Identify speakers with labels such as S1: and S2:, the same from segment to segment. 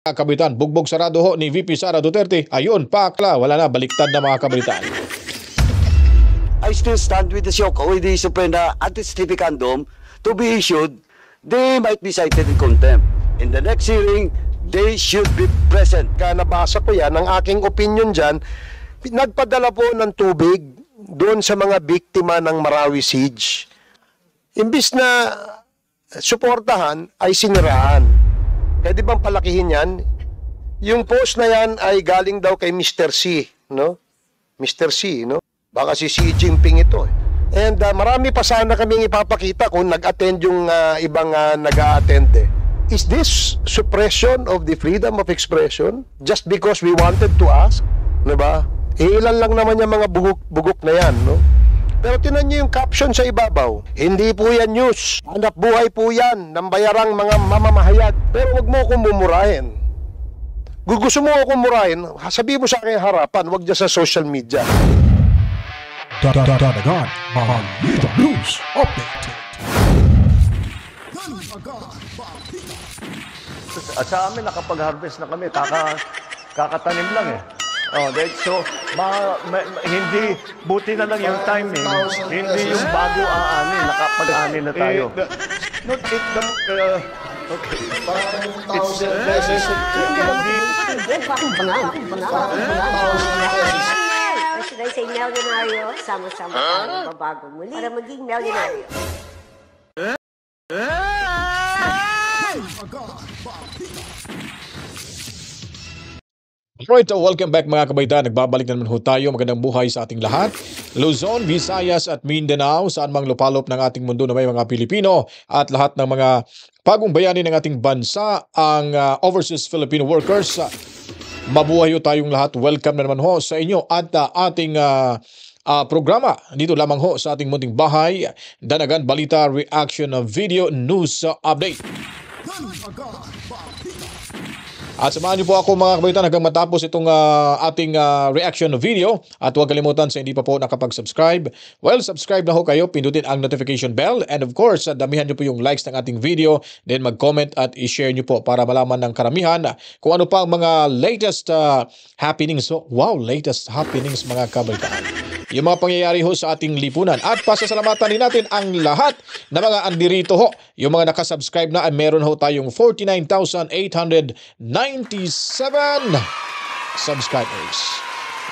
S1: Kabitan, bugbog sarado ho ni VP Sara Duterte. Ayun, pakla, wala na, baliktad na mga kabitan.
S2: I still stand with the Supreme Anti-Stificandum to be issued. They might be cited in contempt. In the next hearing, they should be present.
S3: Kaya nabasa ko yan, ang aking opinion dyan, nagpadala po ng tubig doon sa mga biktima ng Marawi siege. Imbis na suportahan, ay siniraan. Pwede bang palakihin yan? Yung post na yan ay galing daw kay Mr. C, no? Mr. C, no? Baka si Xi Jinping ito. And marami pa sana kaming ipapakita kung nag-attend yung ibang nag-a-attend eh. Is this suppression of the freedom of expression just because we wanted to ask? Diba? Ilan lang naman yung mga bugok na yan, no? Pero tinan niyo yung caption sa ibabaw. Hindi po yan news. Hanap buhay po yan ng bayarang mga mamamahayag. Pero wag mo akong mumurahin. Gusto mo akong murahin, sabihin mo sa akin harapan, wag dyan sa social media.
S4: Dadagan, Balita News Update.
S5: At sa amin, nakapag-harvest na kami. Kakatanim lang eh. Oh, so, hindi, buti na lang yung timing. Hindi yung bago aani, nakapag-aani na tayo. Not it, okay.
S6: Should I say milyonaryo? Sama-sama tayo babago muli para maging milyonaryo.
S1: Alright, welcome back mga kabayan. Nagbabalik na naman ho tayo. Magandang buhay sa ating lahat. Luzon, Visayas at Mindanao, saan mang lupalop ng ating mundo na may mga Pilipino at lahat ng mga bagong bayani ng ating bansa, ang overseas Filipino workers. Mabuhay ho tayong lahat. Welcome na naman ho sa inyo at ating programa dito lamang ho sa ating munting bahay. Danagan Balita Reaction Video News Update. At samahan niyo po ako mga kabayan hanggang matapos itong ating reaction video. At huwag kalimutan sa hindi pa po nakapag-subscribe. Well, subscribe na ho kayo. Pindutin ang notification bell. And of course, damihan niyo po yung likes ng ating video. Then mag-comment at i-share niyo po para malaman ng karamihan kung ano pa ang mga latest happenings. So, wow, latest happenings mga kabayan. Yung mga pangyayari ho sa ating lipunan. At pasasalamatan din natin ang lahat na mga andirito ho. Yung mga nakasubscribe na ay meron ho tayong 49,897 subscribers.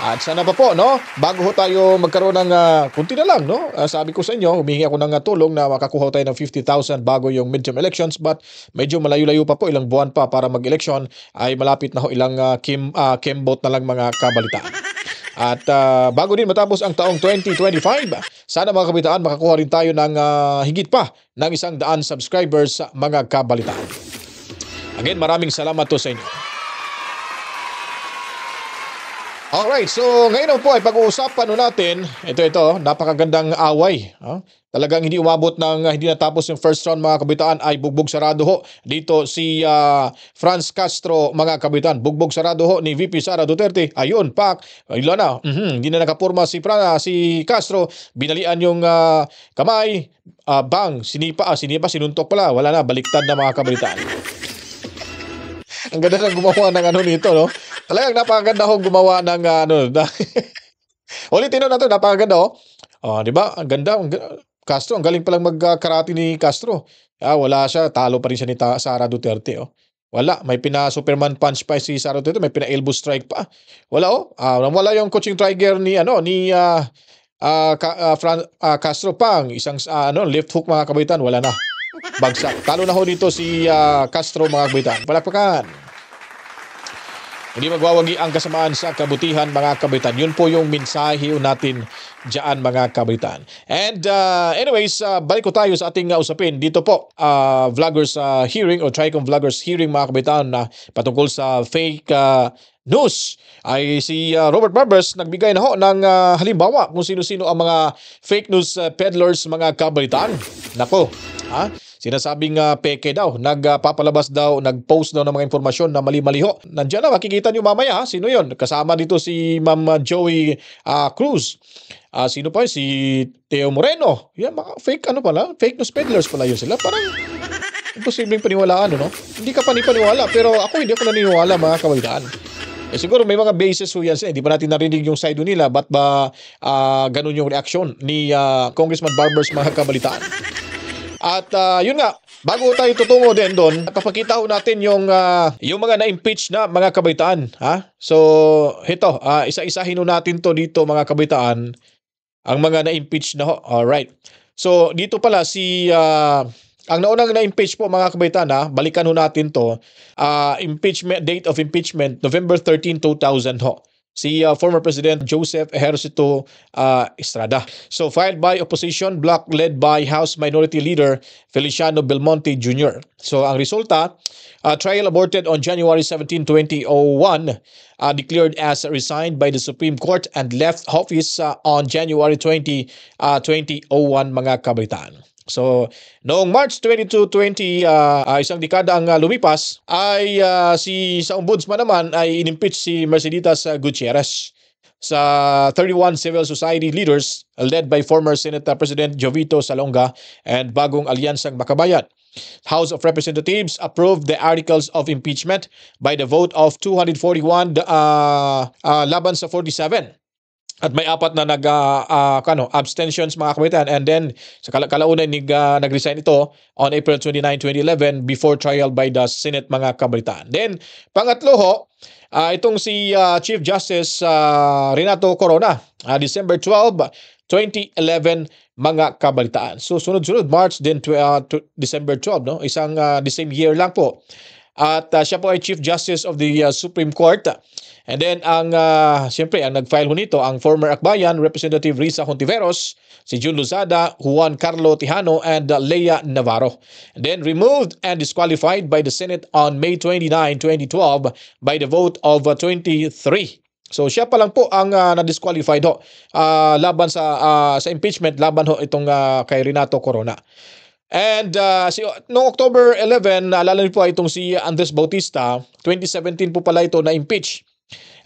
S1: At sana pa po, no? Bago ho tayo magkaroon ng kunti na lang, no? Sabi ko sa inyo, humingi ako ng tulong na makakuha tayo ng 50,000 bago yung midterm elections, but medyo malayo-layo pa po, ilang buwan pa para mag-election, ay malapit na ho ilang kembot na lang mga kabalitaan. At bago din matapos ang taong 2025, sana mga kabitaan makakuha rin tayo ng higit pa ng 100 subscribers sa mga kabalitaan. Again, maraming salamat to sa inyo. Alright, so ngayon po ay pag-uusapan natin, ito, napakagandang away. Talagang hindi umabot ng hindi natapos yung first round mga kabitaan ay bugbog sarado ho. Dito si Franz Castro mga kabitaan. Bugbog sarado ho ni VP Sara Duterte. Ayun, ilan na. Hindi na nakapurma si Castro. Binalian yung kamay. Bang, sinipa, sinuntok pala. Wala na, baliktad na mga kabitaan. Ang ganda ng gumawa ng nito, no? Talagang napakaganda ho gumawa ng ulitin na natin, napakaganda ho. Di ba? Ang ganda. Castro, ang galing palang mag-karate ni Castro. Wala siya, talo pa rin siya ni Sara Duterte, oh. Wala, may pina-Superman punch pa si Sara Duterte, may pina-elbow strike pa. Wala, oh. Wala yung coaching trigger ni Castro pang isang left hook mga kabayitan, wala na. Bagsak. Talo na ho dito si Castro mga kabayitan. Palakpakan. Hindi magwawagi ang kasamaan sa kabutihan mga kabayitan. Yun po yung mensahe natin diyan mga kabayitan. And anyways, balik ko tayo sa ating usapin. Dito po, vloggers hearing o Tricom vloggers hearing mga kabayitan na patungkol sa fake news. Ay si Robert Barbers nagbigay na ho ng halimbawa kung sino-sino ang mga fake news peddlers mga kabayitan. Nako, sinasabing peke daw, nagpapalabas daw, nag-post daw ng mga informasyon na mali-mali ho. Nandiyan na, makikita nyo mamaya, sino yon? Kasama dito si Ma'am Joey Cruz. Sino pa yun? Si Teo Moreno. Yan, mga fake fake news peddlers pala yun sila. Parang Imposibleng paniwalaan, no? Hindi ka panipaniwala, pero ako hindi ako naniniwala, mga kabataan. Siguro may mga basis ho yan. Hindi pa natin narinig yung side nila. Ba't ba ganun yung reaksyon ni Congressman Barbers, mga kabalitaan? At yun nga, bago tayo tutungo din doon, papakita ho natin yung mga na-impeach na mga kabaitaan. Ha? So, ito, isa-isahin ho natin to dito, mga kabaitaan, ang mga na-impeach na ho. Alright. So, dito pala ang naunang na-impeach po, mga kabaitaan, balikan ho natin to. Date of impeachment, November 13, 2000 ho. Si former President Joseph Ejercito Estrada. So filed by opposition bloc led by House Minority Leader Feliciano Belmonte Jr. So ang resulta, trial aborted on January 17, 2001, declared as resigned by the Supreme Court and left office on January 20, 2001, mga kabaitaan. So, noong March 22, 20, isang dekada ang lumipas, ay sa ombudsman naman ay inimpeach si Merceditas Gutierrez sa 31 civil society leaders led by former Senate President Jovito Salonga and bagong Alyansang Makabayan. House of Representatives approved the articles of impeachment by the vote of 241 laban sa 47. At may apat na abstentions, mga kabaitan. And then sa kalaunan nag-resign ito on April 29, 2011 before trial by the Senate, mga kabaitan. Then pangatlo ho, itong si Chief Justice Renato Corona, December 12, 2011, mga kabalitaan. So sunod-sunod, March then December 12, no? Isang the same year lang po. At siya po ay Chief Justice of the Supreme Court. And then siyempre ang nag-file ho nito ang former Akbayan Representative Risa Hontiveros, si Jun Lozada, Juan Carlo Tejano, and Lea Navarro. And then removed and disqualified by the Senate on May 29, 2012 by the vote of 23. So siya pa lang po ang na-disqualified ho laban sa impeachment laban ho itong kay Renato Corona. And noong October 11, naalala niyo po itong si Andres Bautista, 2017 po pala ito na-impeach.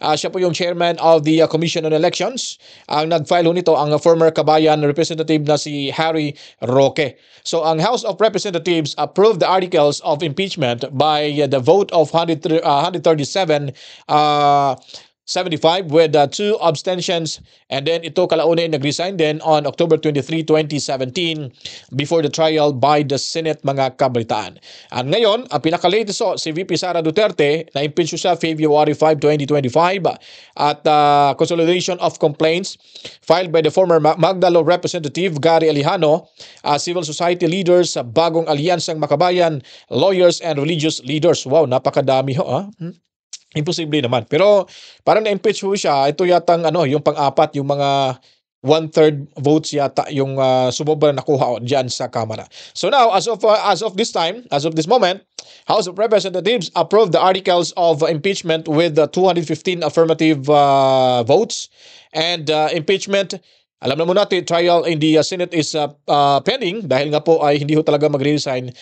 S1: Siya po yung chairman of the Commission on Elections. Ang nag-file nito ang former Kabayan representative na si Harry Roque. So ang House of Representatives approved the articles of impeachment by the vote of 137-75 with 2 abstentions, and then ito kalaunan nag-resign din on October 23, 2017 before the trial by the Senate, mga kabalitaan. At ngayon, ang pinaka-latest si VP Sara Duterte na impeach siya February 5, 2025 at consolidation of complaints filed by the former Magdalo Representative Gary Alejano, civil society leaders, bagong Alyansang Makabayan, lawyers and religious leaders. Wow, napakadami ho. Imposible naman. Pero parang na-impeach ho siya, ito yatang yung pang-apat, yung mga 1/3 votes yata yung sumobra nakuha diyan sa Kamara. So now, as of this moment, House of Representatives approved the articles of impeachment with 215 affirmative votes, and impeachment. Alam na mo natin, trial in the Senate is pending dahil nga po ay hindi ho talaga mag-resign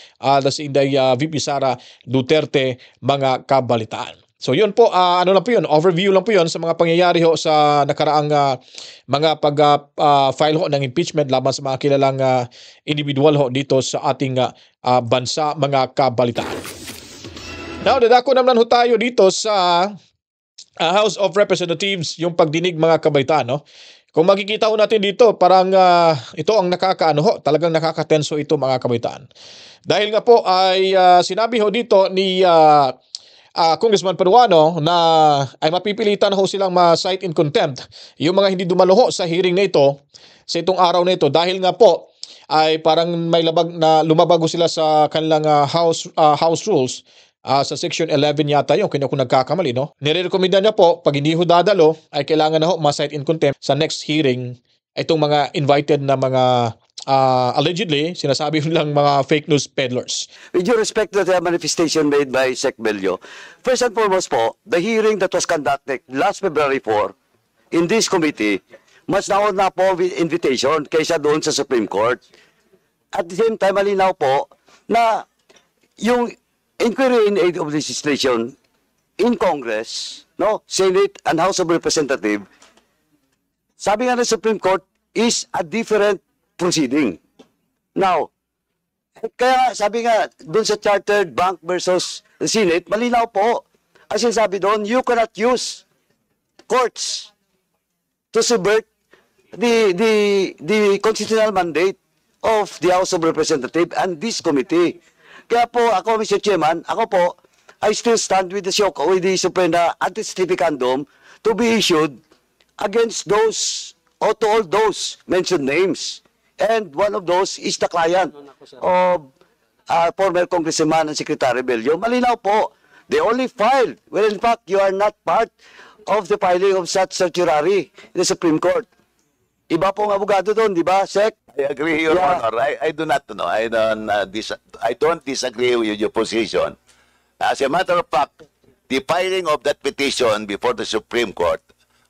S1: si Inday VP Sara Duterte, mga kabalitaan. So yun po, lang po yun, overview lang po yun sa mga pangyayari ho sa nakaraang mga pag-file ho ng impeachment laban sa mga kilalang individual ho dito sa ating bansa, mga kabalitaan. Now, dadako naman ho tayo dito sa House of Representatives, yung pagdinig, mga kabalitaan, no? Kung makikita ho natin dito, parang ito ang talagang nakakatenso ito, mga kabalitaan. Dahil nga po ay sinabi ho dito ni Congressman Peruano na ay mapipilitan ho silang ma-cite in contempt yung mga hindi dumalo ho sa hearing na ito sa itong araw na ito dahil nga po ay parang may lumabago sila sa kanilang house rules sa section 11 yata yung kung nagkakamali, no? Nire-recommenda niya po pag hindi ho dadalo ay kailangan na ho ma-cite in contempt sa next hearing itong mga invited na mga allegedly, sinasabi lang mga fake news peddlers.
S2: With due respect to the manifestation made by Sec. Bello, first and foremost po, the hearing that was conducted last February 4 in this committee, mas nauna po with invitation kaysa doon sa Supreme Court. At the same time, malinaw po na yung inquiry in aid of legislation in Congress, no, Senate and House of Representatives, sabi nga ng Supreme Court, is a different proceeding. Now, Kaya sabi nga, doon sa Chartered Bank versus the Senate, malinaw po. Ang sinasabi doon, you cannot use courts to subvert the constitutional mandate of the House of Representatives and this committee. Kaya po ako, Mr. Chairman, ako po, I still stand with the subpoena anti-stificandum to be issued against those or to all those mentioned names. And one of those is the client of former Congressman and Secretary Bello. Malinaw po, they only filed, well in fact, you are not part of the filing of such certiorari in the Supreme Court. Iba pong abogado doon, di ba, Sec?
S7: I agree, Your
S2: Yeah.
S7: Honor. I do not know. I don't disagree with your position. As a matter of fact, the filing of that petition before the Supreme Court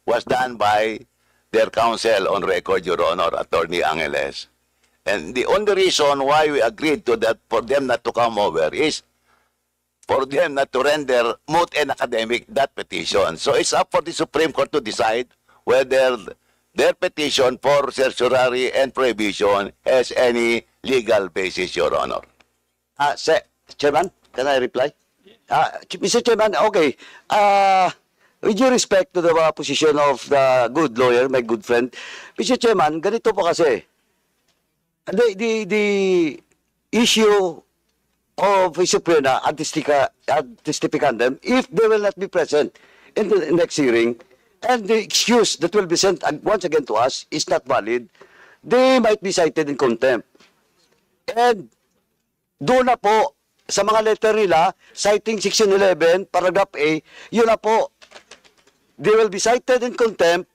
S7: was done by their counsel on record, Your Honor, Attorney Angeles. And the only reason why we agreed to that for them not to come over is for them not to render moot and academic that petition. So it's up for the Supreme Court to decide whether their petition for certiorari and prohibition has any legal basis, Your Honor.
S2: Chairman, can I reply? Mr. Chairman, okay. With due respect to the position of the good lawyer, my good friend, Mr. Chairman, ganito po kasi. The issue of subpoena anti-stificandum, if they will not be present in the next hearing, and the excuse that will be sent once again to us is not valid, they might be cited in contempt. And doon na po, sa mga letter nila, citing Section 11, Paragraph A, yun na po, they will be cited in contempt,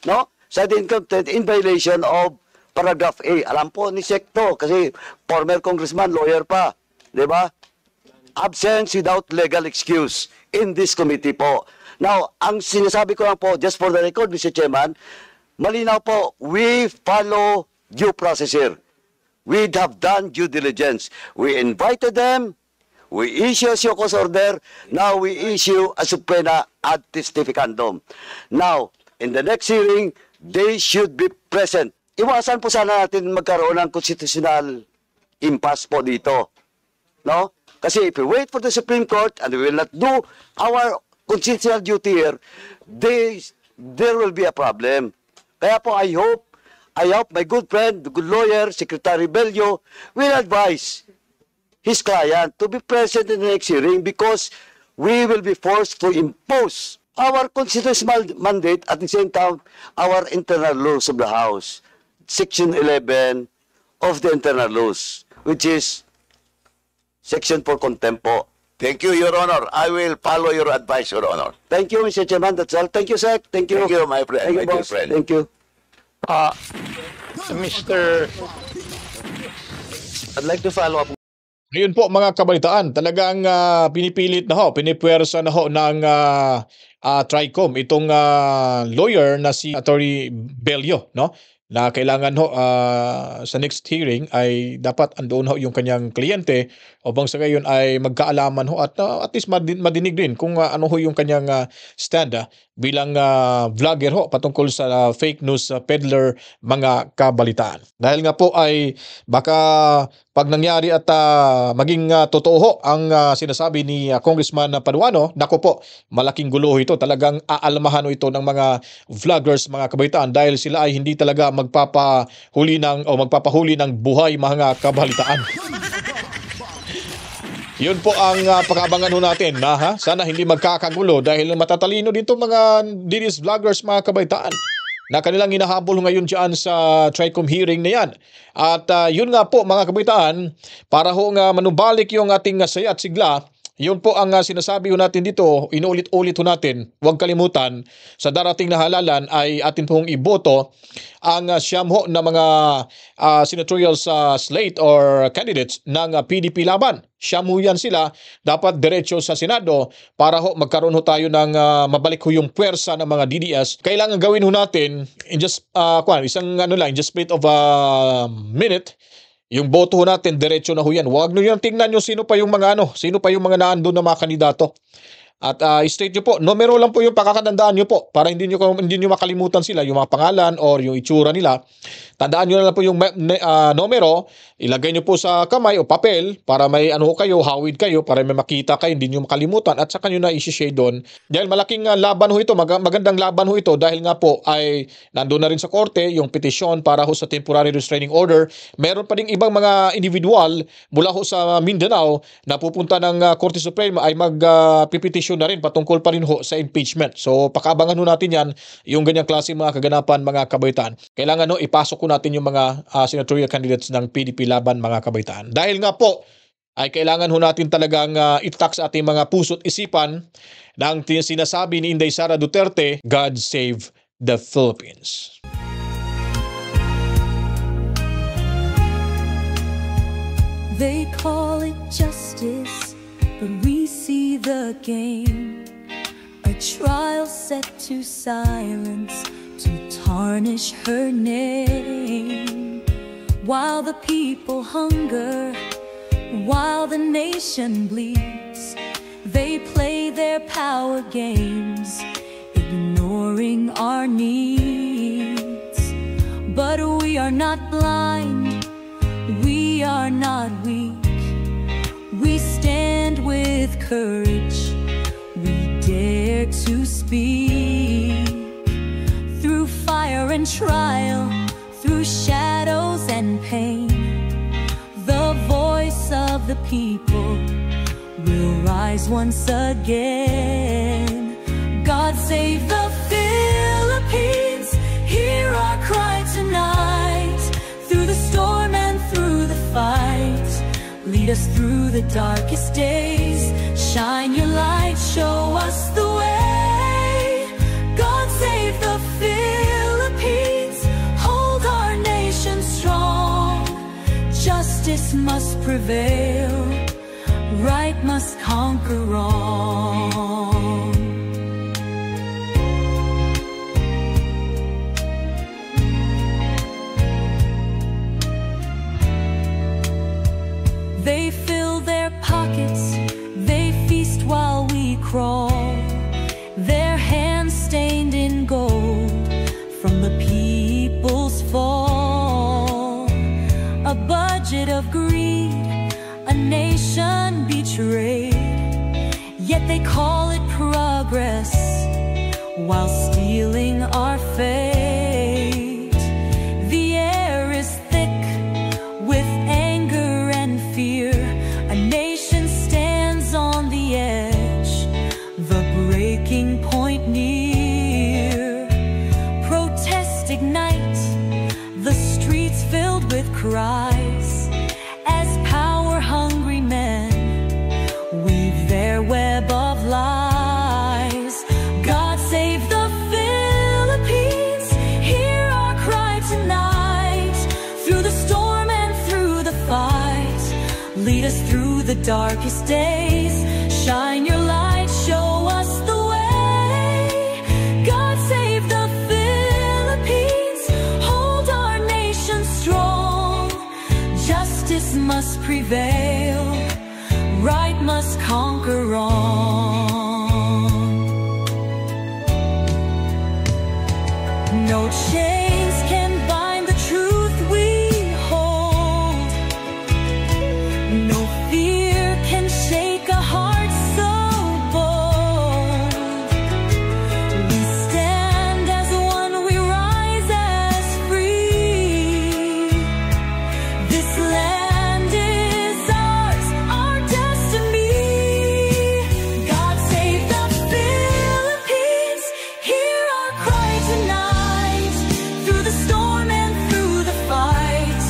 S2: no? Cited in contempt in violation of Paragraph A. Alam po ni Secto, kasi former congressman, lawyer pa, di ba? Absence without legal excuse in this committee po. Now, ang sinasabi ko lang po, just for the record, Mr. Chairman, malinaw po, we follow due process here. We have done due diligence. We invited them, we issue a show cause order, now we issue a subpoena anti-stificandum. Now, in the next hearing, they should be present. Iwasan po sana natin magkaroon ng constitutional impasse po dito. No? Kasi if we wait for the Supreme Court and we will not do our constitutional duty here, there will be a problem. Kaya po I hope my good friend, the good lawyer, Secretary Bello, will advise his client to be present in the next hearing because we will be forced to impose our constitutional mandate at the same time our internal laws of the House. Section 11 of the internal laws, which is Section for contempt po.
S7: Thank you, Your Honor. I will follow your advice, Your Honor.
S2: Thank you, Mr. Chairman. That's all. Thank you, Sec. Thank you.
S7: Thank you, my friend,
S2: Thank you,
S7: my dear
S2: boss.
S7: friend.
S2: Thank you.
S3: Mr. I'd like to follow up.
S1: Ngayon po mga kabalitaan, talagang pinipilit na ho, pinipwersa na ho ng TRICOM itong lawyer na si Attorney Bello, no? Na kailangan ho sa next hearing ay dapat andoon ho yung kanyang kliyente upang sa gayon ay magkaalaman ho at least madinig din kung ano ho yung kanyang stand bilang vlogger ho patungkol sa fake news peddler mga kabalitaan. Dahil nga po ay baka pag nangyari at maging totoo ho ang sinasabi ni Congressman Paduano, nako po, malaking gulo ito. Talagang aalmahan ito ng mga vloggers, mga kabalitaan dahil sila ay hindi talaga magpapahuli ng buhay mga kabalitaan. Yun po ang pag-abangan ho natin na sana hindi magkakagulo dahil matatalino dito mga DDS vloggers, mga kabalitaan na kanilang hinahabol ngayon dyan sa TRICOM hearing na yan. At yun nga po mga kabalitaan, para ho nga manubalik yung ating saya at sigla, yun po ang sinasabi ho natin dito, inuulit-ulit ho natin, huwag kalimutan, sa darating na halalan ay atin pong iboto ang siyam ho na mga senatorial slate or candidates ng PDP laban. Siyam ho yan sila, dapat diretso sa Senado para ho magkaroon ho tayo ng mabalik ho yung puwersa ng mga DDS. Kailangan gawin ho natin in just just split of a minute. Yung boto ho natin, diretso na ho yan. Huwag nyo yan tingnan nyo sino pa yung mga naandun na mga kandidato. At state nyo po, numero lang po yung pakakatandaan nyo po para hindi nyo makalimutan sila, yung mga pangalan or yung itsura nila. Tandaan nyo na lang po yung numero, ilagay nyo po sa kamay o papel para may kayo, hawid kayo, para may makita kayo, hindi nyo makalimutan at saka nyo na isi-share doon. Dahil malaking laban ho ito, magandang laban ho ito dahil nga po ay nandoon na rin sa korte yung petisyon para ho sa temporary restraining order. Meron pa ding ibang mga individual mula ho sa Mindanao na pupunta ng Korte Suprema ay magpipetisyon na rin patungkol pa rin ho sa impeachment. So pakabangan ho natin yan, yung ganyang klase mga kaganapan mga kabaitan. Kailangan ho ipasok ko natin yung mga senatorial candidates ng PDP laban mga kabaitan. Dahil nga po ay kailangan ho natin talagang itak sa ating mga puso't isipan ng sinasabi ni Inday Sara Duterte, God save the Philippines.
S8: They call it justice, but we see the game. A trial set to silence, to tarnish her name. While the people hunger, while the nation bleeds, they play their power games, ignoring our needs. But we are not blind, we are not weak. We stand with courage, we dare to speak. Through fire and trial, through shadows and pain, the voice of the people will rise once again. God save the Philippines, hear our cry tonight. Through the storm and through the fight, lead us through the darkest days. Shine your light, show us the way. God save the Philippines, hold our nation strong. Justice must prevail, right must conquer wrong. They fill their pockets, they feast while we crawl, their hands stained in gold from the people's fall. A budget of greed, a nation betrayed, yet they call it progress while stealing our fate. The air is thick with anger and fear, a nation stands on the edge, the breaking point near. Protests ignite, the streets filled with cries, as power-hungry men weave their web of lies. God save the Philippines, hear our cry tonight. Through the storm and through the fight, lead us through the darkest days. Shine your light, show us the way. God save the Philippines, hold our nation strong. Justice must prevail, right must conquer wrong. No chains can bind the truth we hold, no fear can shake a heart so bold. We stand as one, we rise as free. This land is ours, our destiny. God save the Philippines, hear our cry tonight. Through the storm and through the fight,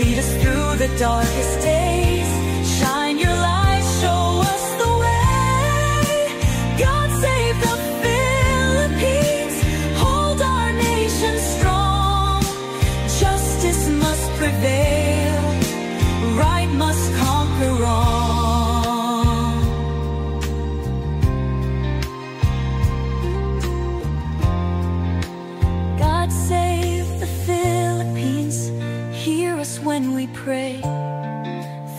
S8: lead us through the darkest days. Shine your light, show us the way. God save the Philippines, hold our nation strong. Justice must prevail, right must conquer wrong. God save the Philippines, hear us when we pray.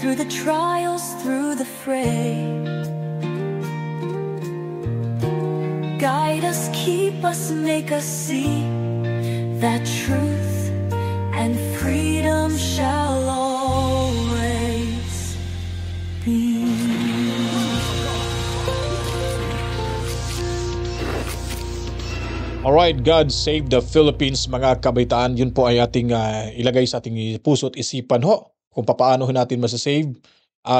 S8: Through the trials, through the fray, guide us, keep us, make us see that truth and freedom shall always be.
S1: Alright, God save the Philippines, mga kabataan. Yun po ay ating ilagay sa ating puso at isipan ho. Kung paano natin masasave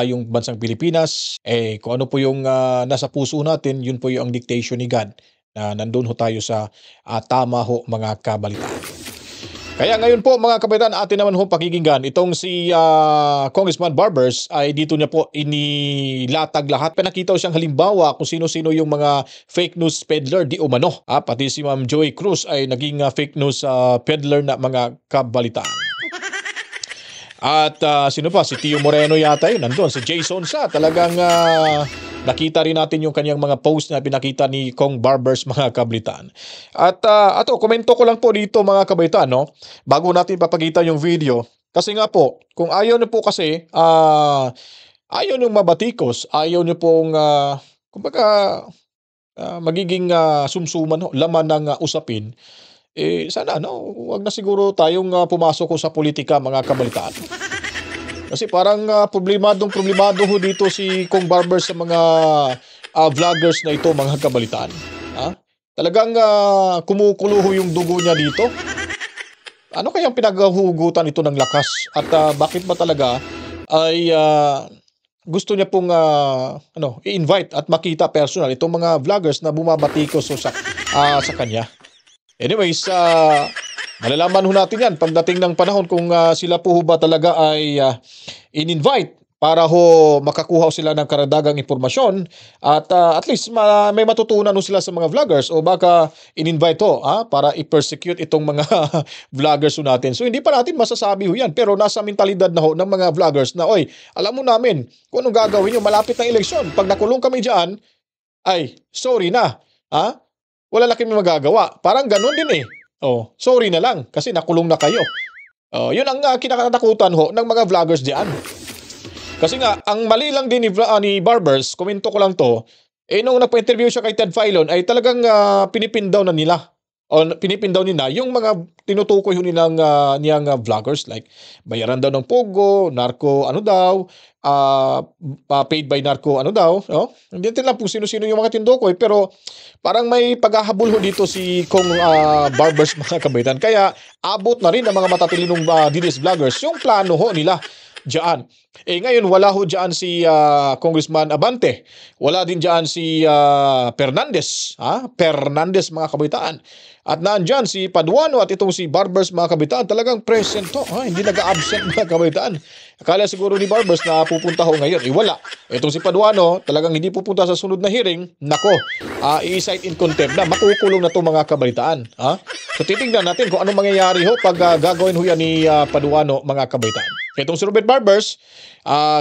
S1: yung bansang Pilipinas. Kung ano po yung nasa puso natin, yun po yung dictation ni God. Na nandun ho tayo sa tama ho, mga kabalitaan. Kaya ngayon po, mga kabataan, atin naman ho pakikinggan. Itong si Congressman Barbers ay dito niya po inilatag lahat. Pinakita siyang halimbawa kung sino-sino yung mga fake news peddler di umano. Pati si Ma'am Joy Cruz ay naging fake news peddler na mga kabalitaan. At sino pa? Si Tio Moreno yata yun. Nandun. Si Jason sa talagang nakita rin natin yung kanyang mga post na pinakita ni Kong Barbers, mga kabalitaan. At ato, komento ko lang po dito, mga kabalitaan, no? Bago natin papakita yung video. Kasi nga po, kung ayaw nyo po kasi, ayaw nyo mabatikos, ayaw nyo pong, kumbaga, magiging sumsuman, laman ng usapin, sana, no? Huwag na siguro tayong pumasok ko sa politika, mga kabalitaan. Kasi parang problemado ho dito si Kong Barbers sa mga vloggers na ito, mga kabalitaan. Talagang kumukulo ho yung dugo niya dito. Ano kayang pinaghuhugutan ito ng lakas? At bakit ba talaga ay gusto niya pong i-invite at makita personal itong mga vloggers na bumabatikos sa kanya? Anyways, malalaman ho natin yan pagdating ng panahon kung sila po ba talaga ay in-invite para ho makakuha sila ng karagdagang impormasyon at least may matutunan ho sila sa mga vloggers o baka in-invite ho para i-persecute itong mga vloggers ho natin. So hindi pa natin masasabi ho yan, pero nasa mentalidad na ho ng mga vloggers na, oy, alam mo namin kung anong gagawin nyo malapit ng eleksyon. Pag nakulong kami dyan, ay sorry na. Wala na kami magagawa. Parang ganun din sorry na lang kasi nakulong na kayo. Yun ang kinakatakutan ho ng mga vloggers diyan. Kasi nga, ang mali lang din ni Barbers, komento ko lang to, nung nagpa-interview siya kay Ted Filon, ay talagang pinipindaw na nila. O pinipindaw nila yung mga tinutukoy ho niyang vloggers like bayaran daw ng Pogo, narco ano daw, paid by narco ano daw. Hindi natin lang kung sino-sino yung mga tinutukoy, pero parang may paghahabol ho dito si Kong Barbers, mga kabaitan. Kaya abot na rin ng mga matatilinong DDS vloggers yung plano ho nila diyan. Ngayon wala ho diyan si Congressman Abante. Wala din diyan si Fernandez, Fernandez, mga kabaitaan. At naandyan si Paduano at itong si Barbers, mga kabaitaan. Talagang present to. Hindi nag-absent, mga kabaitaan. Akala siguro ni Barbers na pupunta ho ngayon. Wala. Itong si Paduano talagang hindi pupunta sa sunod na hearing. Nako, i-cite in contempt na. Makukulong na to, mga kabaitaan. So titignan natin kung anong mangyayari ho pag gagawin ho yan ni Paduano, mga kabaitaan. Itong si Robert Barbers,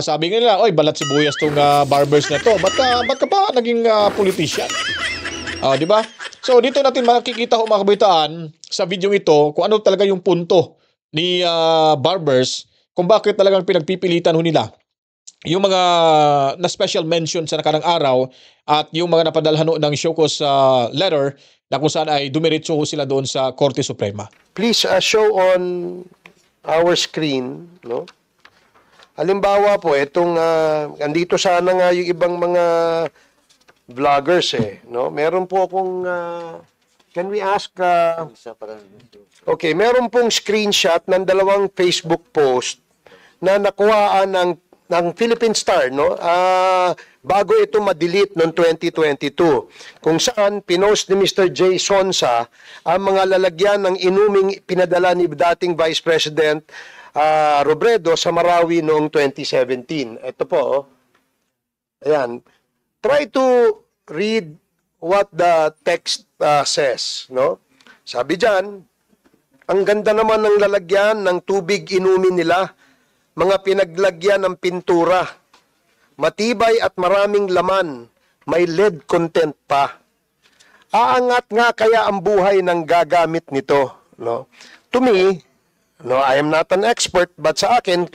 S1: sabi nga nila, oy, balat sibuyas tong Barbers na to. Ba't ka ba naging politician? Di ba? So dito natin makikita ho, mga kabaitaan, sa video ito kung ano talaga yung punto ni Barbers, kung bakit talagang pinagpipilitan ho nila yung mga na special mention sa nakarang araw at yung mga napadalhan ho ng show cause letter na kung saan ay dumiretso ho sila doon sa Korte Suprema.
S3: Please show on our screen, no? Halimbawa po, itong andito sana nga yung ibang mga vloggers no? Meron po akong can we ask okay, meron pong screenshot ng dalawang Facebook post na nakuhaan ng Philippine Star, no? Bago ito ma-delete noong 2022, kung saan pinost ni Mr. J. Sonsa ang mga lalagyan ng inuming pinadala ni dating Vice President Robredo sa Marawi noong 2017. Ito po, ayan. Try to read what the text says, no? Sabi diyan, ang ganda naman ng lalagyan ng tubig inumin nila, mga pinaglagyan ng pintura, matibay at maraming laman, may lead content pa. Aangat nga kaya ang buhay ng gagamit nito, no? To me, no, I am not an expert, but sa akin,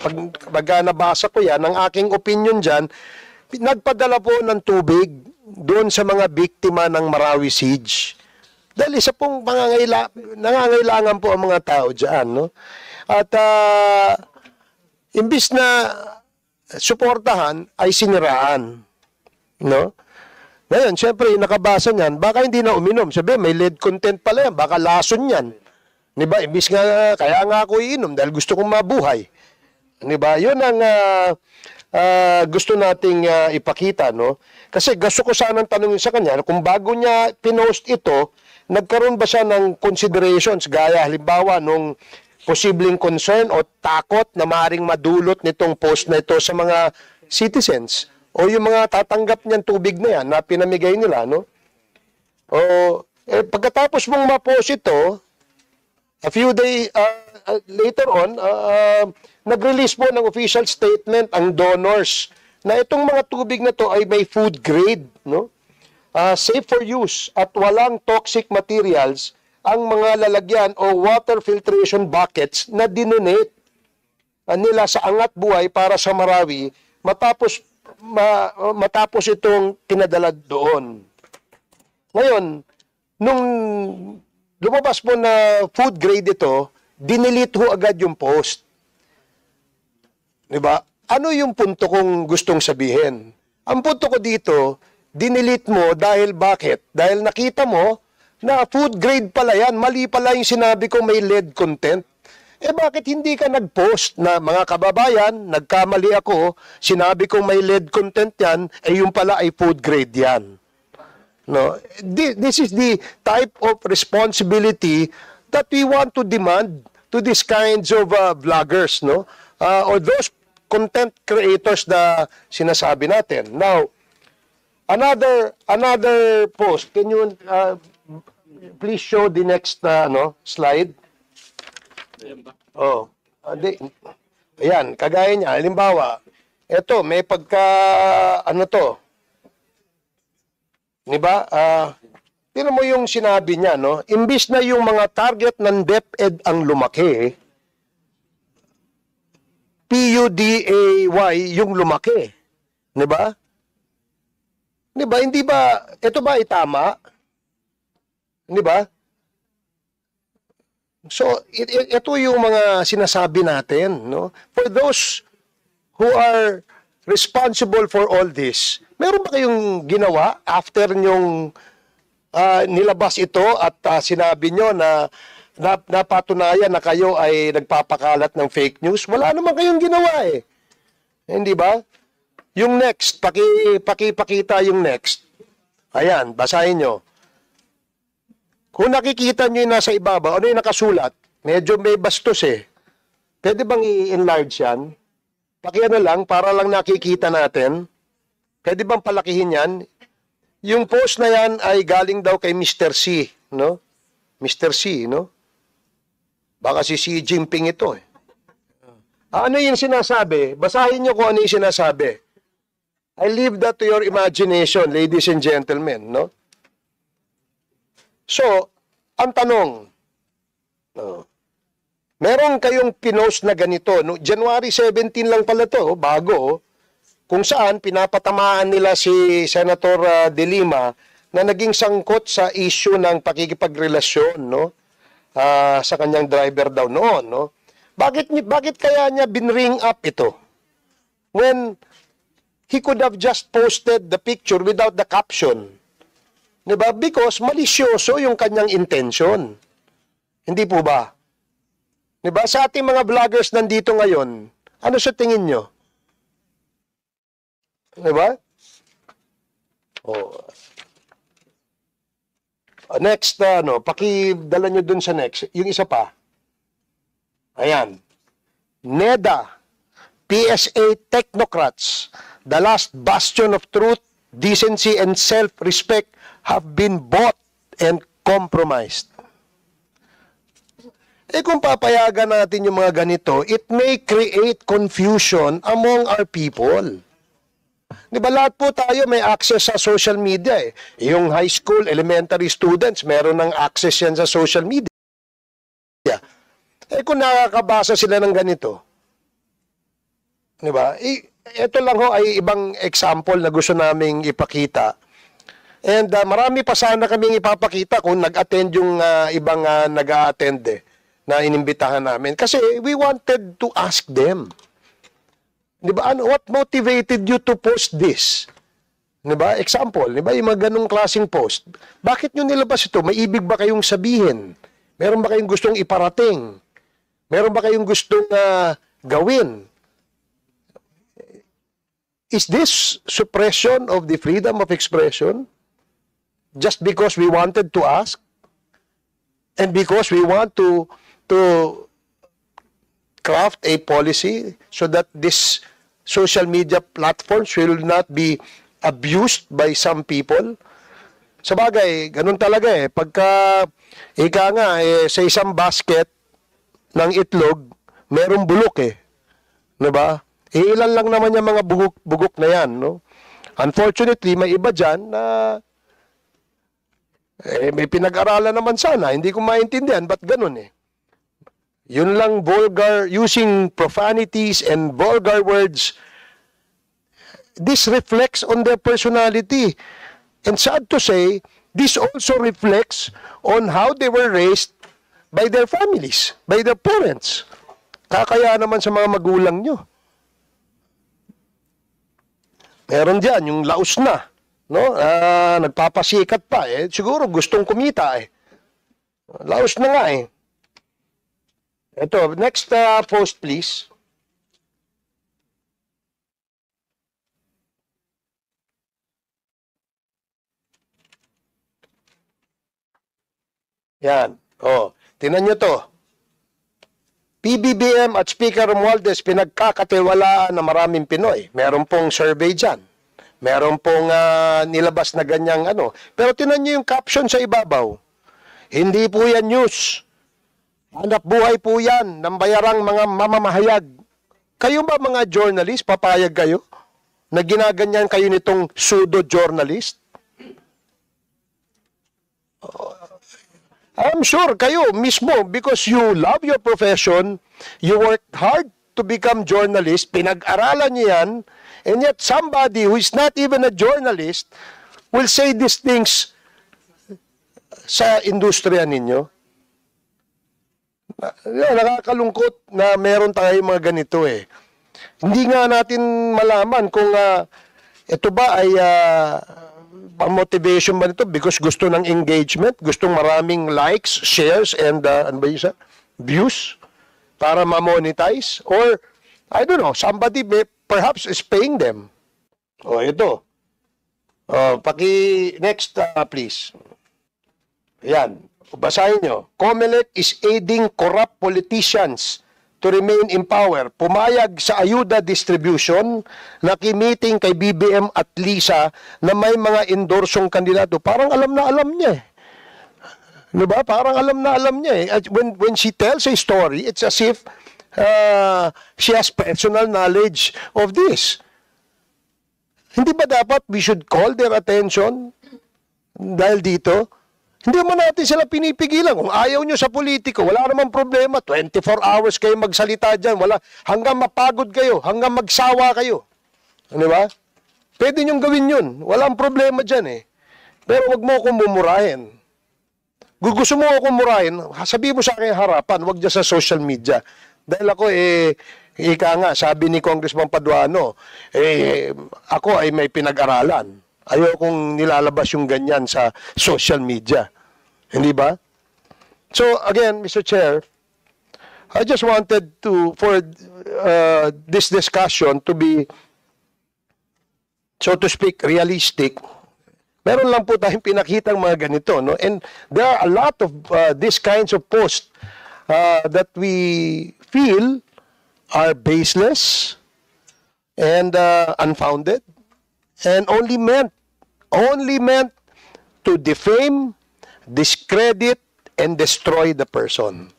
S3: pag nabasa ko yan, ang aking opinion dyan, nagpadala po ng tubig doon sa mga biktima ng Marawi Siege. Dahil isa pong nangangailangan po ang mga tao dyan. No? At imbis na suportahan, ay siniraan. No? Ngayon, syempre, nakabasa niyan, baka hindi na uminom. Sabi, may lead content pala yan, baka lason yan. Diba? Imbis nga, kaya nga ako iinom dahil gusto kong mabuhay. Diba? Yun ang gusto nating ipakita, no? Kasi gusto ko sanang tanungin sa kanya, kung bago niya pinost ito, nagkaroon ba siya ng considerations, gaya halimbawa nung posibleng concern o takot na maaaring madulot nitong post na ito sa mga citizens o yung mga tatanggap niyan tubig na yan na pinamigay nila, no? O pagkatapos mong ma-post ito, a few days later on, nag-release po ng official statement ang donors na itong mga tubig na to ay may food grade, no? Safe for use at walang toxic materials ang mga lalagyan o water filtration buckets na dinonate nila sa Angat Buhay para sa Marawi matapos itong pinadala doon. Ngayon, nung lumabas po na food grade ito, dinilit ho agad yung post. Diba? Ano yung punto kong gustong sabihin? Ang punto ko dito, dinilit mo dahil bakit? Dahil nakita mo na food grade pala yan, mali pala yung sinabi ko may lead content. Bakit hindi ka nag-post na mga kababayan, nagkamali ako, sinabi kong may lead content yan, yung pala ay food grade yan. No? This is the type of responsibility that we want to demand to these kinds of vloggers, no? Or those content creators na sinasabi natin. Now, another post. Can you please show the next slide? Oh, ayan, kagaya niya. Halimbawa, eto, may pagka, diba? Tignan mo yung sinabi niya, no? Imbis na yung mga target ng DepEd ang lumaki, PUDAY yung lumaki. Diba? Diba? Hindi ba, ito ba itama? Diba? So, ito yung mga sinasabi natin, no? For those who are responsible for all this, meron ba kayong ginawa after nyong nilabas ito at sinabi nyo na napatunayan na kayo ay nagpapakalat ng fake news? Wala naman kayong ginawa eh. Hindi ba? Yung next, pakipakita yung next. Ayan, basahin nyo. Kung nakikita nyo yung nasa ibabaw, ano yung nakasulat? Medyo may bastos eh. Pwede bang i-enlarge yan? Pakiano lang, para lang nakikita natin. Pwede bang palakihin yan? Yung post na yan ay galing daw kay Mr. C, no? Mr. C, no? Baka si Xi Jinping ito eh. Ano yung sinasabi? Basahin nyo kung ano yung sinasabi. I leave that to your imagination, ladies and gentlemen, no? So, ang tanong, meron kayong pinost na ganito, no? January 17 lang pala to, bago, kung saan pinapatamaan nila si Senator De Lima na naging sangkot sa issue ng pakikipagrelasyon, no? Sa kanyang driver daw noon, no? Bakit kaya niya binring up ito? When he could have just posted the picture without the caption. Diba? Because malisyoso yung kanyang intention. Hindi po ba? Diba? Sa ating mga vloggers nandito ngayon, ano sa tingin nyo? Diba? Oh. Next, pakidala nyo dun sa next. Yung isa pa. Ayan. NEDA, PSA technocrats, the last bastion of truth, decency, and self-respect have been bought and compromised. Kung papayagan natin yung mga ganito, it may create confusion among our people. Di ba lahat po tayo may access sa social media eh. Yung high school, elementary students, meron ng access yan sa social media. Kung nakakabasa sila ng ganito, di ba? Ito lang ho ay ibang example na gusto naming ipakita And marami pa sana kaming ipapakita kung nag-attend yung ibang nag-a-attend na inimbitahan namin. Kasi we wanted to ask them. Di ba? What motivated you to post this? Di ba? Example, di ba? Yung mga ganong klaseng post. Bakit nyo nilabas ito? May ibig ba kayong sabihin? Meron ba kayong gustong iparating? Meron ba kayong gustong gawin? Is this suppression of the freedom of expression? Just because we wanted to ask? And because we want to craft a policy so that this social media platforms will not be abused by some people? Sabagay, ganun talaga eh. Pagka, sa isang basket ng itlog, merong bulok eh. Diba? Ilan lang naman yung mga bugok na yan, no? Unfortunately, may iba dyan na may pinag-aralan naman sana. Hindi ko maintindihan, ba't ganun eh? Yun lang vulgar, using profanities and vulgar words. This reflects on their personality. And sad to say, this also reflects on how they were raised by their families, by their parents. Kakaya naman sa mga magulang nyo. Meron dyan, yung laos na. No? Nagpapasikat pa. Siguro gustong kumita eh. Laos na nga eh. Ito, next post please. Yan. Tingnan nyo to. PBBM at Speaker Romualdez pinagkakatiwalaan na maraming Pinoy. Meron pong survey dyan. Meron pong nilabas na ganyang ano. Pero tingnan nyo yung caption sa ibabaw. Hindi po yan news. Hanap buhay po yan ng bayarang mga mamamahayag. Kayo ba mga journalist, papayag kayo na ginaganyan kayo nitong pseudo-journalist? I'm sure kayo mismo, because you love your profession, you work hard to become journalist, pinag-aralan niyo yan, and yet somebody who is not even a journalist will say these things sa industriya ninyo. Nakakalungkot na meron tayong mga ganito eh. Hindi nga natin malaman kung ito ba ay motivation ba nito because gusto ng engagement, gustong maraming likes, shares, and ano ba yun, views para ma-monetize, or I don't know, somebody may, perhaps is paying them. Ito. Next please. Yan. Basahin nyo. COMELEC is aiding corrupt politicians to remain in power. Pumayag sa ayuda distribution, nakimiting kay BBM at Lisa na may mga endorsong kandidato. Parang alam na alam niya eh. Diba? Parang alam na alam niya eh. When she tells a story, it's as if she has personal knowledge of this. Hindi ba dapat we should call their attention dahil dito? Hindi mo natin sila pinipigilan. Kung ayaw nyo sa politiko, wala namang problema. 24 hours kayo magsalita dyan. Hanggang mapagod kayo, hanggang magsawa kayo. Di ba? Pwede nyong gawin yun. Walang problema dyan eh. Pero wag mo akong mumurahin. Gusto mo akong murahin, sabihin mo sa akin harapan, wag dyan sa social media. Dahil ako ika nga, sabi ni Congressman Paduano, ako ay may pinag-aralan. Ayaw kong nilalabas yung ganyan sa social media. Hindi ba? So, again, Mr. Chair, I just wanted for this discussion to be, so to speak, realistic. Meron lang po tayong pinakitang mga ganito, no? And there are a lot of these kinds of posts that we feel are baseless and unfounded and only meant to defame, discredit, and destroy the person.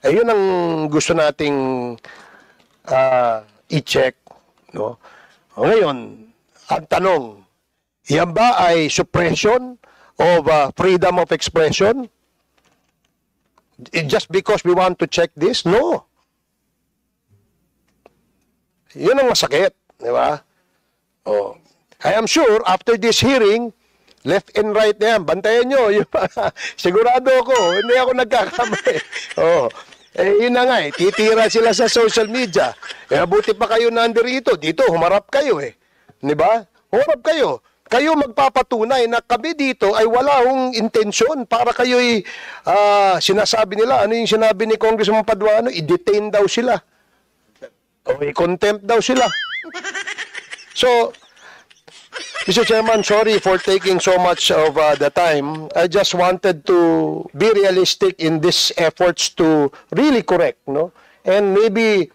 S3: Ayun ang gusto nating i-check, no? Ngayon, ang tanong, yan ba ay suppression of freedom of expression? Just because we want to check this? No. Yun ang masakit, di ba? I am sure after this hearing, Left and right na yan. Bantayan nyo. Sigurado ako. Hindi ako nagkakamali. Oh. Yun na nga eh. Titira sila sa social media. Buti pa kayo nandirito. Dito, humarap kayo eh. Di ba? Humarap kayo. Kayo magpapatunay na kami dito ay wala hong intensyon para kayo'y sinasabi nila. Ano yung sinabi ni Congressman Paduano? I-detain daw sila. O i-contempt daw sila. So, Mr. Chairman, sorry for taking so much of the time. I just wanted to be realistic in these efforts to really correct, no? And maybe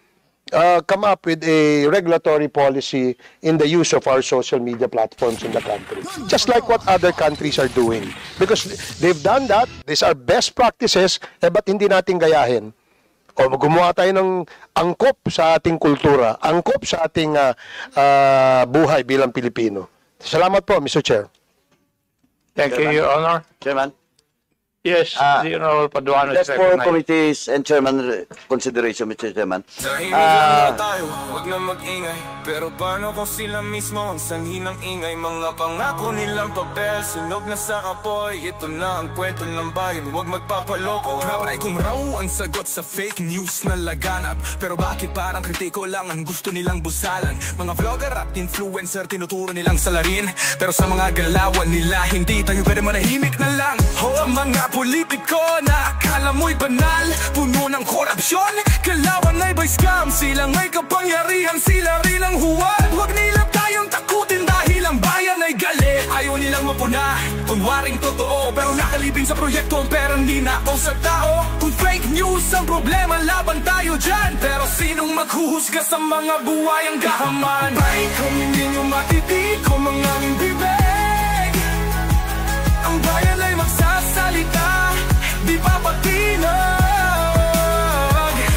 S3: come up with a regulatory policy in the use of our social media platforms in the country. Just like what other countries are doing. Because they've done that, these are best practices, ba't hindi natin gayahin? O gumawa tayo ng angkop sa ating kultura, angkop sa ating buhay bilang Pilipino. Salamat po, Mr. Chair.
S9: Thank you, Your Honor.
S2: Chairman.
S9: Yes, the Honorable Paduano is
S2: Just for
S9: recognized.
S2: committees and chairman consideration, Mr. Chairman.
S10: Tahimik lang tayo, wag na mag-ingay. Pero paano kung sila mismo ang sanhi ng ingay? Mga pangako nilang papel, sunog na sa apoy. Ito na ang kwento ng bayan, wag magpapaloko. Try kung raw ang sagot sa fake news na laganap. Pero bakit parang kritiko lang ang gusto nilang busalan? Mga vlogger at influencer, tinuturo nilang salarin. Pero sa mga galawan nila, hindi tayo pwede manahimik na lang. O ang mga politiko na akala mo'y banal, puno ng korupsyon, kalaban ay by scam. Sila nga'y kapangyarihan, sila rin ang huwad. Huwag nila tayong takutin dahil ang bayan ay galit. Ayaw nilang mapuna, kunwaring totoo, pero nakalibing sa proyekto ang perang di nakaw sa tao. Kung fake news ang problema, laban tayo dyan. Pero sinong maghuhusga sa mga buwayang gahaman? Ay, kung hindi nyo matitig ko mga aming bibig, ang bayan ay magsasalita, di papatinag.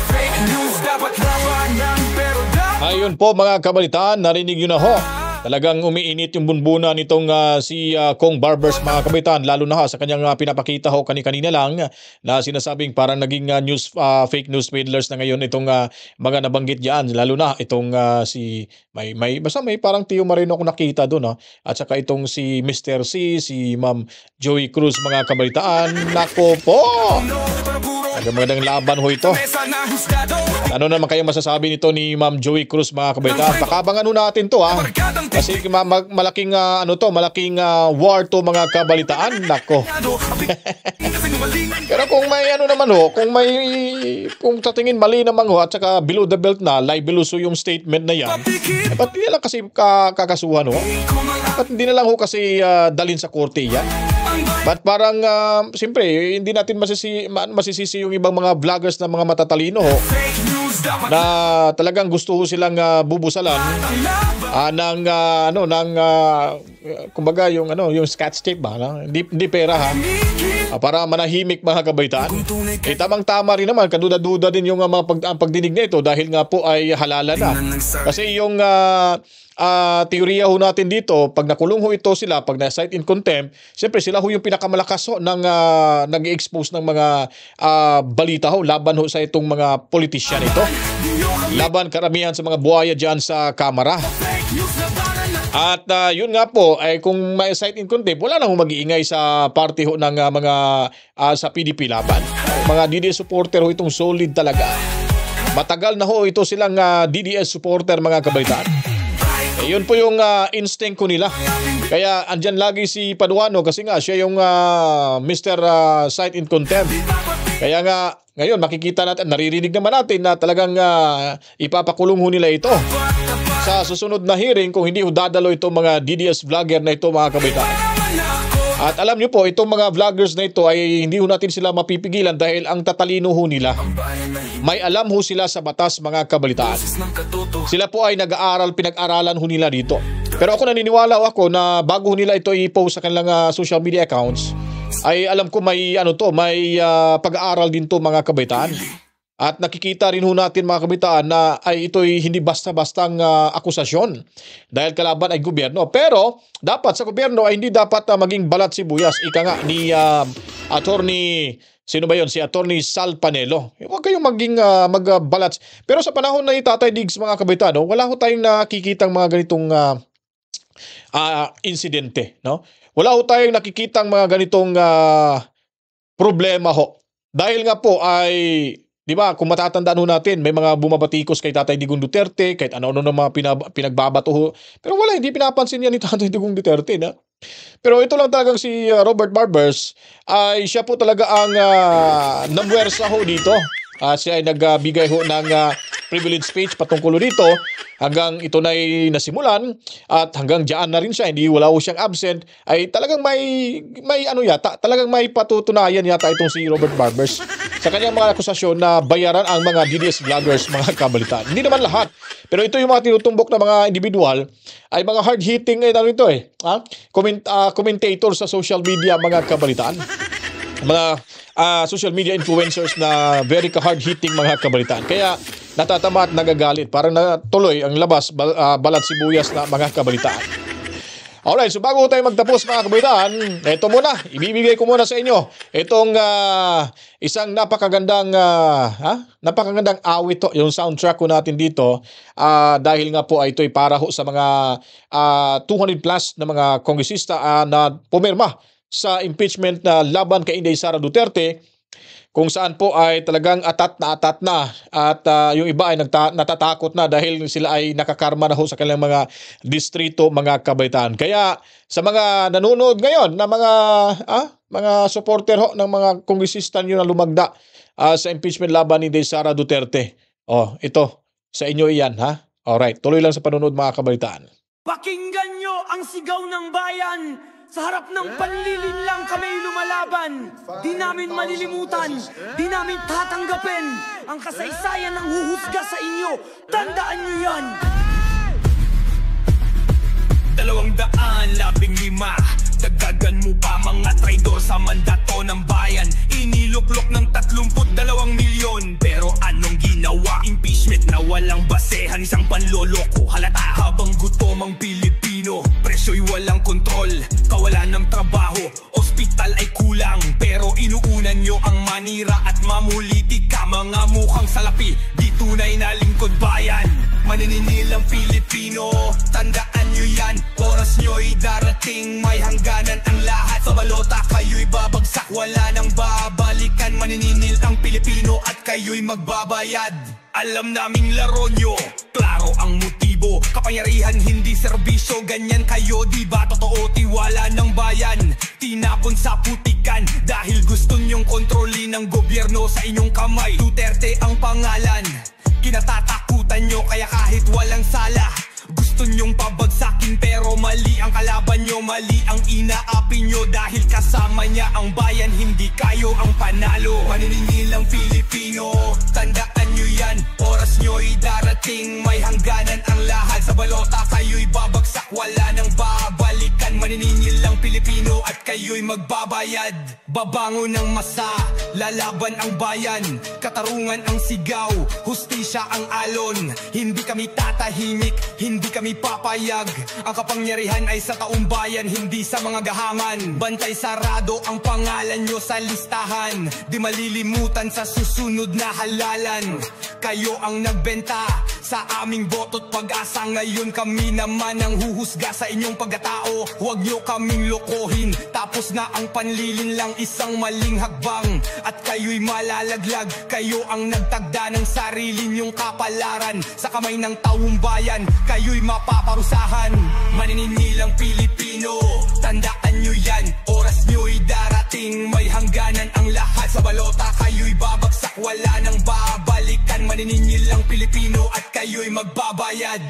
S10: Fake news dapat labanan, pero
S1: Ayun po mga kabalitaan, narinig nyo na ho. Talagang umiinit yung bunbuna nitong si Kong Barbers mga kabitan, lalo na sa kanyang pinapakita ho kanina lang na sinasabing parang naging fake news peddlers na ngayon itong mga nabanggit diyan, lalo na itong si basta may parang Tio Marino ako nakita doon at saka itong si Mr. C, si Ma'am Joey Cruz mga kabalitaan. Nako po! Magandang laban ho ito. Ano naman kayo masasabi nito ni Ma'am Joey Cruz mga kabalitaan? Pakabangan ho natin to kasi malaking malaking war to mga kabalitaan. Nako. Pero kung may kung sa tingin mali naman at saka below the belt na, libeluso yung statement na yan, ba't hindi na lang kasi kakasuhan ba't hindi na lang kasi dalhin sa korte yan? Ba't parang siyempre hindi natin masisisi yung ibang mga vloggers na mga matatalino na talagang gusto silang bubusalan ng kumbaga yung scotch tape ba, hindi pera para manahimik mga kabaitaan. Tamang-tama rin naman, kaduda-duda din yung mga pagdinig na ito dahil nga po ay halala na. Kasi yung teorya ho natin dito, pag nakulong ho ito sila, pag na-cite in contempt, siyempre sila ho yung pinakamalakas ng nag-expose ng mga balita laban ho sa itong mga politician ito. Laban karamihan sa mga buhaya dyan sa kamara. At yun nga po, ay kung may cite in contempt, wala na ho mag-iingay sa party ho ng mga sa PDP laban. Mga DDS supporter ho itong solid talaga. Matagal na ho ito silang DDS supporter mga kabalitaan. Yun po yung instinct ko nila. Kaya andyan lagi si Paduano kasi nga siya yung Mr. Cite in Contempt. Kaya nga ngayon makikita natin, naririnig naman natin na talagang ipapakulong ho nila ito sa susunod na hearing kung hindi ho dadalo itong mga DDS vlogger na ito mga kabaitaan. At alam nyo po, itong mga vloggers na ito ay hindi ho natin sila mapipigilan dahil ang tatalino ho nila. May alam ho sila sa batas mga kabalitaan. Sila po ay nag-aaral, pinag-aralan ho nila dito. Pero ako naniniwala ako na bago ho nila ito i-post sa kanilang social media accounts, ay alam ko may pag-aaral din to mga kabaitaan. At nakikita rin ho natin mga kabitaan na ay ito'y hindi basta-bastang akusasyon dahil kalaban ay gobyerno. Pero dapat sa gobyerno ay hindi dapat maging balat sibuyas. Ika nga ni attorney, sino ba yun? Si attorney Sal Panelo. Huwag kayong maging magbalat. Pero sa panahon na Tatay Diggs mga kabitaan, wala ho tayong nakikitang mga ganitong insidente, no? wala ho tayong nakikitang mga ganitong problema ho. Dahil nga po ay, di ba, kung matatandaan ho natin, may mga bumabatikos kay Tatay Digong Duterte, kahit ano-ano na mga pinagbabato ho. Pero wala, hindi pinapansin yan ni Tatay Digong Duterte, na. Pero ito lang talagang si Robert Barbers, ay siya po talaga ang namwersa ho dito. Siya ay nagbigay ho ng privilege speech patungkol dito hanggang ito na'y nasimulan at hanggang diyan na rin siya, hindi wala ho siyang absent, ay talagang may ano yata, talagang may patutunayan yata itong si Robert Barbers sa kanyang mga akusasyon na bayaran ang mga DDS vloggers, mga kabalitaan. Hindi naman lahat, pero ito yung mga tinutumbok na mga individual ay mga hard-hitting commentator sa social media, mga kabalitaan. Mga social media influencers na very hard-hitting, mga kabalitaan. Kaya natatama at nagagalit. Parang natuloy ang labas, balat sibuyas na mga kabalitaan. Alright, so bago tayo magtapos, mga kabalitaan, ito muna, ibibigay ko muna sa inyo itong isang napakagandang awit to, yung soundtrack ko natin dito, dahil nga po ito'y para ho sa mga 200 plus na mga kongresista na pumirma sa impeachment na laban kay Inday Sara Duterte, kung saan po ay talagang atat na at yung iba ay natatakot na dahil sila ay nakakarma na ho sa kanilang mga distrito, mga kabalitaan. Kaya sa mga nanonood ngayon na mga supporter ho ng mga kongresista nyo na lumagda sa impeachment laban ni Inday Sara Duterte, ito sa inyo iyan, ha? Alright, tuloy lang sa panonood, mga kabalitaan.
S11: Pakinggan nyo ang sigaw ng bayan. Sa harap ng panlilinlang kami lumalaban. Di namin malilimutan, di namin tatanggapin ang kasaysayan ng huhusga sa inyo. Tandaan nyo yan!
S10: 215, dagdagan mo pa mga traidor sa mandato ng bayan. Iniluklok ng 32 milyon. Pero anong ginawa? Impeachment na walang basehan, isang panloloko. Halata habang gutom ang Pilipino, presyo'y walang kontrol, kawalan ng trabaho, ospital ay kulang. Pero inuunan nyo ang manira at mamulitik ka, mga mukhang salapi, di tunay na lingkod bayan. Maninilang Pilipino, tandaan nyo yan, oras nyo'y darating, may hangganan ang lahat. Sa balota kayo'y babagsak, wala nang babalikan. Maniningil ang Pilipino at kayo'y magbabayad. Alam naming laro nyo, klaro ang motibo, kapangyarihan hindi serbisyo, ganyan kayo diba? Totoo tiwala ng bayan, tinapon sa putikan dahil gusto nyong kontrolin ng gobyerno sa inyong kamay. Duterte ang pangalan, kinatatakutan nyo kaya kahit walang sala gusto nyong pabagsakin, pero mali ang kalaban nyo, mali ang inaapi nyo dahil kasama niya ang bayan, hindi kayo ang panalo. Maninilang Pilipino, tandaan nyo yan, oras nyo'y darating, may hangganan ang lahat. Sa balota kayo'y babagsak, wala nang babalikan. Maninilang Pilipino at kayo'y magbabayad. Babango ng masa, lalaban ang bayan, katarungan ang sigaw, hustisya ang alon. Hindi kami tatahimik, hindi kami papayag. Ang kapangyarihan ay sa taong bayan, hindi sa mga gahaman. Bantay sarado ang pangalan nyo sa listahan, di malilimutan sa susunod na halalan. Kayo ang nagbenta sa aming boto't pag-asa, ngayon kami naman ang huhusga sa inyong pagkatao. Huwag nyo kaming lokohin, tapos na ang panlilin lang, isang maling hakbang at kayo'y malalaglag. Kayo ang nagtagda ng sarili nyong kapalaran, sa kamay ng taong bayan kayo'y mapaparusahan. Maninilang Pilipino, tandaan nyo yan, oras nyo'y darating, may hangganan ang lahat. Sa balota kayo'y babagsak, wala nang babalikan. Maninilang Pilipino at kayo'y magbabayad.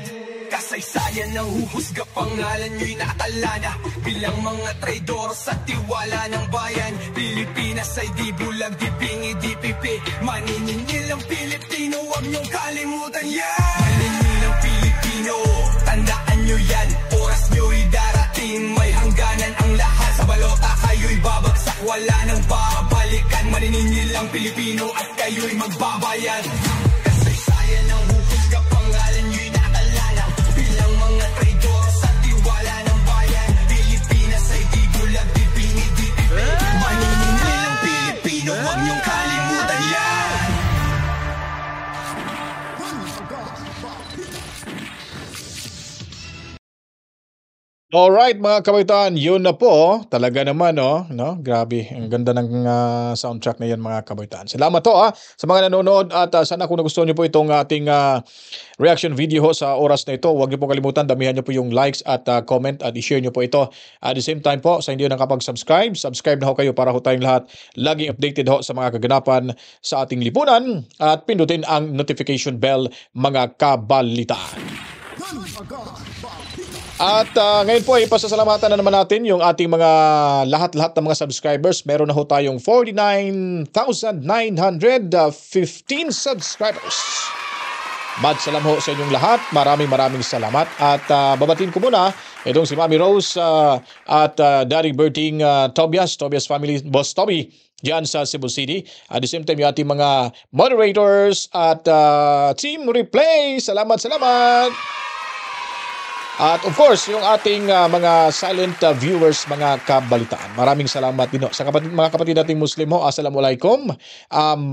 S10: Kasaysayan ng huhusga, pangalan nyo'y nakatala na bilang mga traidor sa tiwala ng bayan. Pilipinas ay di bulag, di pingi, di pipi. Maninilang Pilipino, huwag nyong kalimutan yan. Maninilang Pilipino, tandaan nyo yan, oras nyo'y darating, may hangganan ang lahat. Sa balota kayo'y babagsak, wala nang babalikan. Maninilang Pilipino at kayo'y magbabayad. Kasaysayan ng huhusga, pangalan nyo'y nakatala bilang mga traidor sa tiwala ng bayan. Pilipinas ay di bulag, di pingi, di pipi. Maninilang Pilipino, huwag nyong kalimutan yan.
S1: Alright mga kabaitan, yun na po. Talaga naman, no? Grabe, ang ganda ng soundtrack na yan mga kabaitan. Salamat to sa mga nanonood at sana kung nagustuhan niyo po itong ating reaction video sa oras na ito, huwag niyo po kalimutan, damihan niyo po yung likes at comment at i-share niyo po ito. At the same time po, sa hindi nakapag-subscribe, subscribe na ho kayo para ho tayong lahat laging updated ho sa mga kaganapan sa ating lipunan at pindutin ang notification bell mga kabalitaan. At ngayon po ay pasasalamatan na naman natin yung ating mga lahat-lahat ng mga subscribers. Meron na ho tayong 49,915 subscribers. Salam ho sa inyong lahat. Maraming salamat. At babatiin ko muna itong si Mami Rose at Daddy Berting Tobias family, Boss Toby diyan sa Cebu City. At the same time yung ating mga moderators at Team Replay. Salamat. At of course, yung ating mga silent viewers, mga kabalitaan. Maraming salamat din sa mga kapatid nating Muslim ho. Assalamualaikum.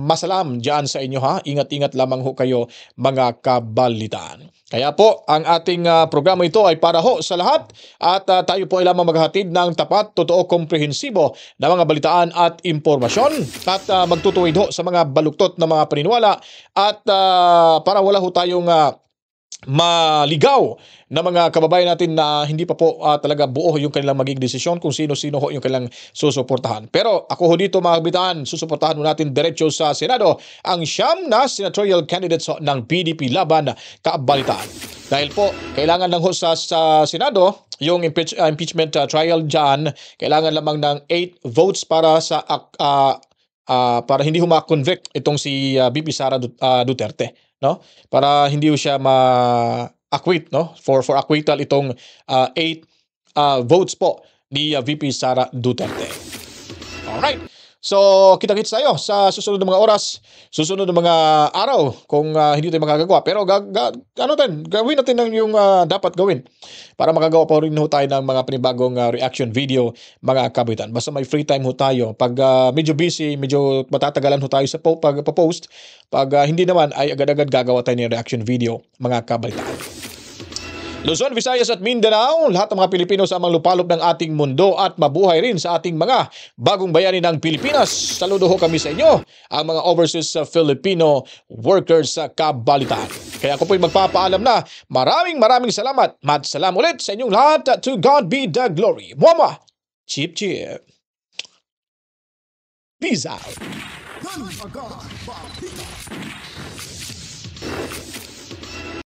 S1: Masalam dyan sa inyo ha. Ingat-ingat lamang ho kayo mga kabalitaan. Kaya po, ang ating programa ito ay para ho sa lahat at tayo po ay lamang maghahatid ng tapat, totoo, komprehensibo na mga balitaan at impormasyon at magtutuwid ho sa mga baluktot na mga paniniwala at para wala ho tayong maligaw na mga kababayan natin na hindi pa po talaga buo yung kanilang magiging desisyon kung sino-sino ho yung kanilang susuportahan. Pero ako ho dito mga kabitaan, susuportahan ho natin diretso sa Senado ang siyam na senatorial candidates ng PDP laban kabalitaan. Dahil po, kailangan lang ho sa Senado yung impeachment trial dyan, kailangan lamang ng 8 votes para sa para hindi ho ma-convict itong si VP Sara Duterte, no? Para hindi ho siya ma-acquit, no? For acquittal itong 8 votes po ni VP Sara Duterte. Alright. So, kita-kits tayo sa susunod ng mga oras, susunod ng mga araw kung hindi tayo makagagawa. Pero gawin natin yung dapat gawin para makagawa pa rin ho tayo ng mga panibagong reaction video mga kabitan. Basta may free time ho tayo. Pag medyo busy, medyo matatagalan ho tayo sa pag-post. Pag hindi naman ay agad-agad gagawa tayo ng reaction video mga kabitan. Luzon, Visayas at Mindanao, lahat ng mga Pilipino sa amang lupalop ng ating mundo at mabuhay rin sa ating mga bagong bayani ng Pilipinas. Saludo ho kami sa inyo, ang mga overseas Filipino workers sa kabalitaan. Kaya ako po'y magpapaalam na maraming salamat. Salam ulit sa inyong lahat. To God be the glory. Mwama! Chip. Peace out.